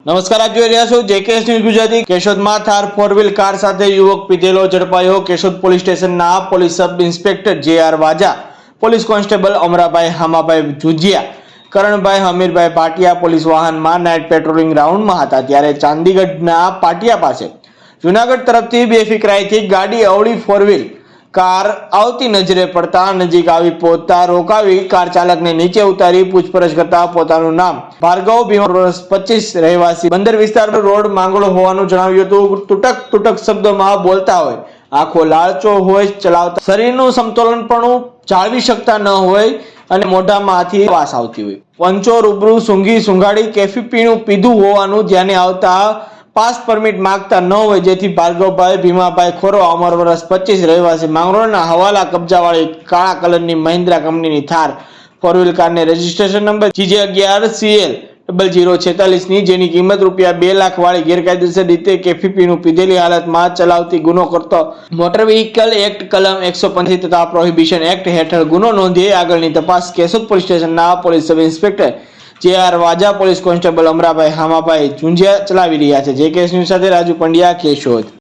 નમસ્કાર, આપ જોઈ રહ્યા છો જેકેએસ ન્યૂઝ ગુજરાતી। કેશોદમાં થાર ફોર વ્હીલ કાર સાથે યુવક પીધેલો ઝડપાયો। કેશોદ પોલીસ સ્ટેશનના police sub inspector J R. Vaja, police constable Amrabhai Hamabhai Jujiya, Karanbhai Hamirbhai Patiya police વાહનમાં નાઇટ પેટ્રોલિંગ રાઉન્ડમાં હતા ત્યારે ચાંદીગઢના પાટિયા પાસે જુનાગઢ તરફથી બેફિકરાઈથી ગાડી અવળી ફોર વ્હીલ કાર આવતી નજરે પડતા નજીક આવી પહોંચતા રોકાવી કાર ચાલકને નીચે ઉતારી પૂછપરછ કરતા પોતાનું નામ ભાર્ગવ ભીમા, વર્ષ 25, રહેવાસી બંદર વિસ્તાર રોડ માંગળો હોવાનું જણાવ્યું હતું। તૂટક શબ્દોમાં બોલતા હોય, આંખો લાલચો હોય, ચલાવતા શરીરનું સમતોલનપણું જાળવી શકતા ન હોય અને મોઢામાંથી વાસ આવતી હોય, પંચો રૂબરૂ સૂંઘાડી કેફી પીણું પીધું હોવાનું ધ્યાને આવતા પાસ પરમિટ માંગતા ન હોય, જેથી ભાર્ગવભાઈ ભીમાભાઈ ખોરવા, ઉંમર વર્ષ 25, રહેવાસી માંગરોળના હવાલા કબજાવાળી કાળા કલરની મહિન્દ્રા કંપનીની થાર ફોર વ્હીલ કારને રજીસ્ટ્રેશન નંબર GJ11CL0046 ની જેની કિંમત ₹2 લાખ વાળી ગેરકાયદેસર રીતે કેફી પીણું પીધેલી હાલતમાં ચલાવતી ગુનો કરતો મોટર વ્હીકલ એક્ટ કલમ 185 તથા પ્રોહિબિશન એક્ટ હેઠળ ગુનો નોંધી આગળની તપાસ કેશોદ પોલીસ સ્ટેશનના police sub inspector J R. Vaja, police constable Amrabhai હામાભાઈ જુંજિયા ચલાવી રહ્યા છે। જેકેએસ ન્યૂઝ સાથે રાજુ પંડ્યા, કેશોદ।